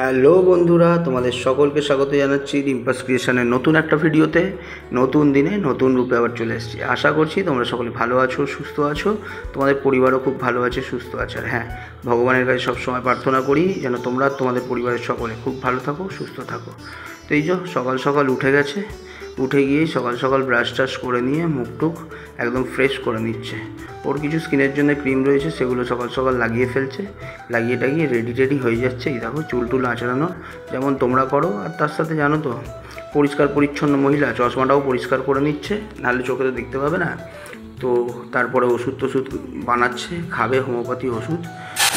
Hello বন্ধুরা, তোমাদের সকলকে স্বাগত জানাচ্ছি রিম্পাস ক্রিয়েশনের নতুন একটা ভিডিওতে। নতুন দিনে নতুন রূপে আবার চলে এসেছি। আশা করছি তোমরা সকলে ভালো আছো, সুস্থ আছো, তোমাদের পরিবারও খুব ভালো আছে, সুস্থ আছে। আর হ্যাঁ, ভগবানের কাছে সবসময় প্রার্থনা করি যেন তোমরা তোমাদের পরিবারের সকলে খুব ভালো থাকো, সুস্থ থাকো। তো এই যে সকাল সকাল উঠে গেছে, উঠে গিয়ে সকাল সকাল ব্রাশ টাশ করে নিয়ে মুখ টুক একদম ফ্রেশ করে নিচ্ছে। ওর কিছু স্কিনের জন্য ক্রিম রয়েছে, সেগুলো সকাল সকাল লাগিয়ে ফেলছে, লাগিয়ে টাগিয়ে রেডি হয়ে যাচ্ছে। এই দেখো চুল টুল আঁচড়ানো যেমন তোমরা করো। আর তার সাথে জানো তো, পরিষ্কার পরিচ্ছন্ন মহিলা, চশমাটাও পরিষ্কার করে নিচ্ছে, নাহলে চোখে তো দেখতে পাবে না। তো তারপরে ওষুধ টষুধ বানাচ্ছে, খাবে হোমিওপ্যাথি ওষুধ।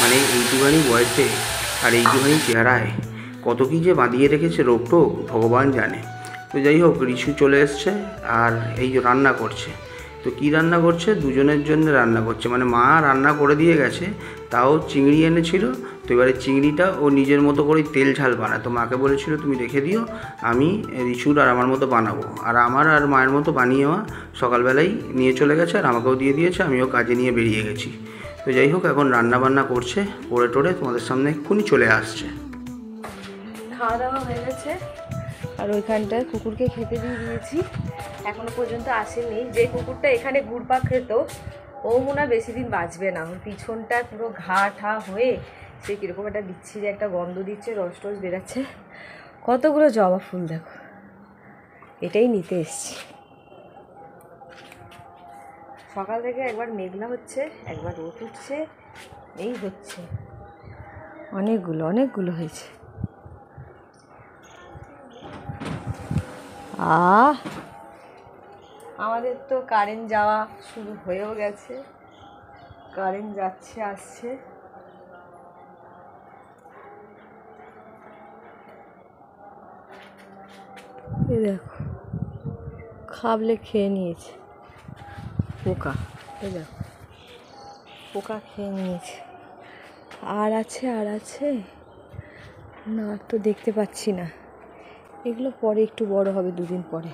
মানে এইটুখানি বয়সে আর এইটুখানি চেহারায় কত কী যে বাঁধিয়ে রেখেছে রোগ টোগ ভগবান জানে। তো যাই হোক, রিশু চলে এসছে আর এই যে রান্না করছে। তো কী রান্না করছে? দুজনের জন্য রান্না করছে। মানে মা রান্না করে দিয়ে গেছে, তাও চিংড়ি এনেছিল। তো এবারে চিংড়িটা ও নিজের মতো করেই তেল ঝাল বানায়। তো মাকে বলেছিল তুমি রেখে দিও, আমি রিশুর আর আমার মতো বানাবো। আর আমার আর মায়ের মতো বানিয়ে মা সকালবেলাই নিয়ে চলে গেছে, আর আমাকেও দিয়ে দিয়েছে, আমিও কাজে নিয়ে বেরিয়ে গেছি। তো যাই হোক, এখন রান্না বান্না করছে, করে টোরে তোমাদের সামনে এক্ষুনি চলে আসছে। খাওয়া দাওয়া হয়ে গেছে, আর ওইখানটায় কুকুরকে খেতে দিয়ে দিয়েছি। এখনো পর্যন্ত আসেনি। যে কুকুরটা এখানে ঘুরপাক খেত, ও মনে হয় বেশি দিন বাঁচবে না। ওর পিছনটা পুরো ঘা ঠা হয়ে সে কীরকম একটা বিচ্ছিরি একটা গন্ধ দিচ্ছে, রস টস বেরাচ্ছে। কতগুলো জবা ফুল দেখো, এটাই নিতে এসছি। সকাল থেকে একবার মেঘলা হচ্ছে, একবার রোদ উঠছে, এই হচ্ছে। অনেকগুলো হয়েছে। আমাদের তো কারেন্ট যাওয়া শুরু হয়েও গেছে, কারেন্ট যাচ্ছে আসছে। এই দেখো, খাবলে খেয়ে নিয়েছে পোকা। এই দেখো, পোকা খেয়ে নিয়েছে। আর আছে না, তো দেখতে পাচ্ছি না। এগুলো পরে একটু বড় হবে, দুদিন পরে।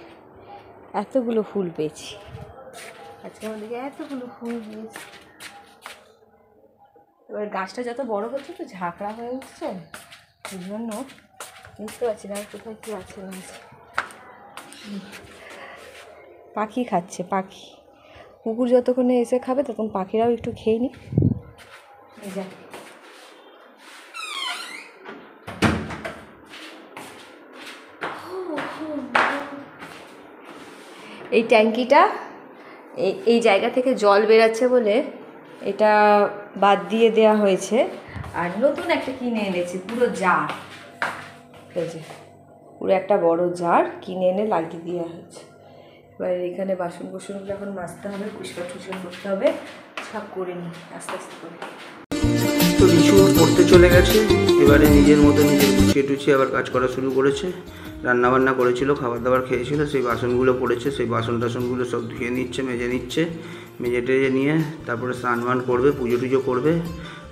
এতগুলো ফুল পেয়েছি আজকে, আমাদেরকে এতগুলো ফুল পেয়েছি। এবার গাছটা যত বড় হচ্ছে তো ঝাঁকড়া হয়ে উঠছে, সেই জন্য বুঝতে পারছি না কোথায় কী আছে না আছে। পাখি খাচ্ছে, পাখি। কুকুর যতক্ষণে এসে খাবে তখন পাখিরাও একটু খেয়ে নি। এই ট্যাঙ্কিটা এই জায়গা থেকে জল বেরাচ্ছে বলে এটা বাদ দিয়ে দেওয়া হয়েছে, আর নতুন একটা কিনে এনেছি পুরো জার। এই যে পুরো একটা বড় জার কিনে এনে লাগিয়ে দেওয়া হয়েছে। এবার এখানে বাসন কোসনগুলো এখন মাজতে হবে, পরিষ্কার টুষ্কার করতে হবে। সব করে নিই আস্তে আস্তে করে। তো রিশু পড়তে চলে গেছে, এবারে নিজের মতো নিজে গুছিয়ে টুছিয়ে আবার কাজ করা শুরু করেছে। রান্নাবান্না করেছিল, খাবার দাবার খেয়েছিল, সেই বাসনগুলো পড়েছে, সেই বাসন টাসনগুলো সব ধুয়ে নিচ্ছে, মেজে নিচ্ছে। মেজে টেজে নিয়ে তারপরে স্নান বান করবে, পুজো টুজো করবে।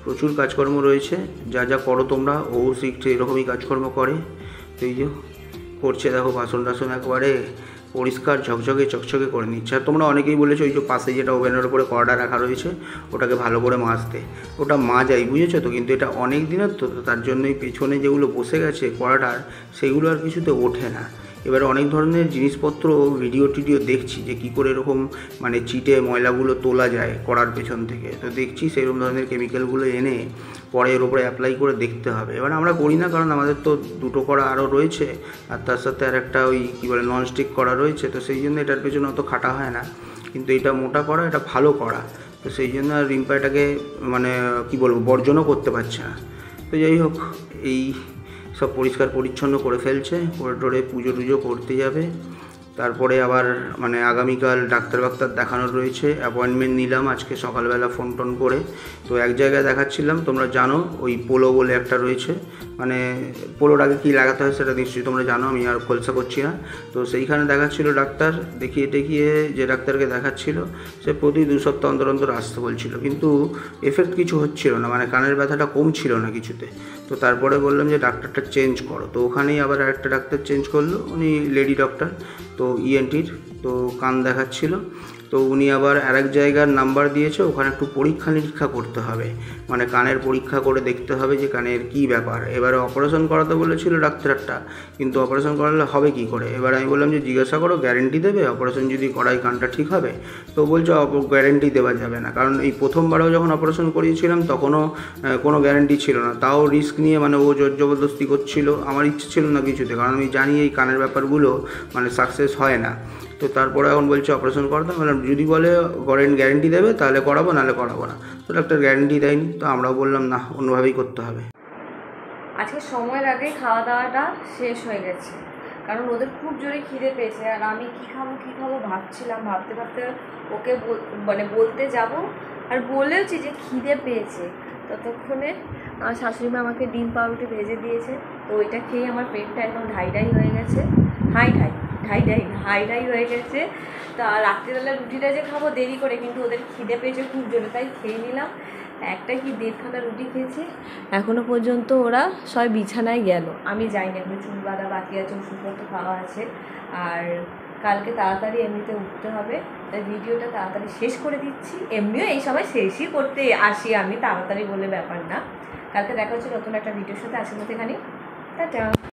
প্রচুর কাজকর্ম রয়েছে, যা যা করো তোমরা, ও শিখছে এরকমই কাজকর্ম করে। তো এই যে করছে, দেখো বাসন টাসন একবারে পরিষ্কার ঝকঝকে চকচকে করে নিচ্ছে। আর তোমরা অনেকেই বলেছো ওই যে পাশে যেটা ওভেনের উপরে কড়াটা রাখা রয়েছে, ওটাকে ভালো করে মাজতে। ওটা মাজাই, বুঝেছো তো, কিন্তু এটা অনেক দিনের তো, তার জন্যই পেছনে যেগুলো বসে গেছে কড়াটার, সেগুলো আর কিছুতে ওঠে না। এবারে অনেক ধরনের জিনিসপত্র ভিডিও টিডিও দেখছি যে কী করে এরকম মানে চিটে ময়লাগুলো তোলা যায় কড়ার পেছন থেকে। তো দেখছি সেরকম ধরনের কেমিক্যালগুলো এনে পরে এর উপরে অ্যাপ্লাই করে দেখতে হবে। এবার আমরা করি না, কারণ আমাদের তো দুটো কড়া আরও রয়েছে, আর তার সাথে আর একটা ওই কী বলে ননস্টিক কড়া রয়েছে। তো সেই জন্য এটার পেছনে অত খাটা হয় না, কিন্তু এটা মোটা কড়া, এটা ভালো কড়া। তো সেই জন্য আর রিম্পা এটাকে মানে কী বলবো, বর্জনও করতে পারছে না। তো যাই হোক, এই সব পরিষ্কার পরিচ্ছন্ন করে ফেলছে, করে টোরে পুজো টুজো করতে যাবে। তারপরে আবার মানে আগামীকাল ডাক্তার দেখানোর রয়েছে, অ্যাপয়েন্টমেন্ট নিলাম আজকে সকালবেলা ফোন টোন করে। তো এক জায়গায় দেখাচ্ছিলাম, তোমরা জানো ওই পোলো বলে একটা রয়েছে, মানে পোলোর আগে কী লাগাতে হয় সেটা নিশ্চয়ই তোমরা জানো, আমি আর খোলসা করছি না। তো সেইখানে দেখাচ্ছিল ডাক্তার, দেখিয়ে টেকিয়ে যে ডাক্তারকে দেখাচ্ছিল সে প্রতি 2 সপ্তাহ অন্তর আসতে বলছিল, কিন্তু এফেক্ট কিছু হচ্ছিল না, মানে কানের ব্যথাটা কমছিল না কিছুতে। তো তারপরে বললাম যে ডাক্তারটা চেঞ্জ করো। তো ওখানেই আবার আরেকটা ডাক্তার চেঞ্জ করলো, উনি লেডি ডক্টর, তো ইএনটির, তো কান দেখাচ্ছিল। তো তো উনি আবার আরেক জায়গার নাম্বার দিয়েছে, ওখানে একটু পরীক্ষা নিরীক্ষা করতে হবে, মানে কানের পরীক্ষা করে দেখতে হবে যে কানের কী ব্যাপার। এবারে অপারেশন করাতে বলেছিল ডাক্তারটা, কিন্তু অপারেশন করালে হবে কি করে। এবার আমি বললাম যে জিজ্ঞাসা করো গ্যারেন্টি দেবে, অপারেশন যদি করাই কানটা ঠিক হবে। তো বলছে গ্যারেন্টি দেওয়া যাবে না, কারণ এই প্রথমবারেও যখন অপারেশন করিয়েছিলাম তখনও কোনো গ্যারেন্টি ছিল না, তাও রিস্ক নিয়ে মানে ও জোর জবরদস্তি করছিল। আমার ইচ্ছে ছিল না কিছুতে, কারণ আমি জানি এই কানের ব্যাপারগুলো মানে সাকসেস হয় না। তো তারপরে এখন বলছে অপারেশন করাতে, মানে যদি বলে গ্যারেন্টি দেবে তাহলে করাবো, নাহলে করাবো না। তো ডাক্তার গ্যারেন্টি দেয়নি, তো আমরাও বললাম না, অন্যভাবেই করতে হবে। আজকে সময়ের আগেই খাওয়া দাওয়াটা শেষ হয়ে গেছে, কারণ ওদের খুব জোরে খিদে পেয়েছে। আর আমি কী খাবো ভাবছিলাম, ভাবতে ভাবতে ওকে মানে বলতে যাব আর বলেওছি যে খিদে পেয়েছে। ততক্ষণে আমার শাশুড়িমা আমাকে ডিম পাউরুটি ভেজে দিয়েছে, তো ওইটা খেয়ে আমার পেটটা একদম ঢাই হয়ে গেছে, ঢাই হয়ে গেছে। তা রাত্রিবেলা রুটিটা যে খাবো দেরি করে, কিন্তু ওদের খিদে পেয়েছে খুব জোরে, তাই খেয়ে নিলাম। একটা কি 1.5খানা রুটি খেয়েছি। এখনও পর্যন্ত ওরা সবাই বিছানায় গেল, আমি যাইনি, আমি চুল বাঁধা বাকি আছে, ওষুধপত্র খাওয়া আছে। আর কালকে তাড়াতাড়ি এমনিতে উঠতে হবে, তাই ভিডিওটা তাড়াতাড়ি শেষ করে দিচ্ছি। এমনিও এই সময় শেষই করতে আসি আমি, তাড়াতাড়ি বলে ব্যাপার না। কালকে দেখা হচ্ছে নতুন একটা ভিডিওর সাথে। আজকের মতো এখানে টাটা।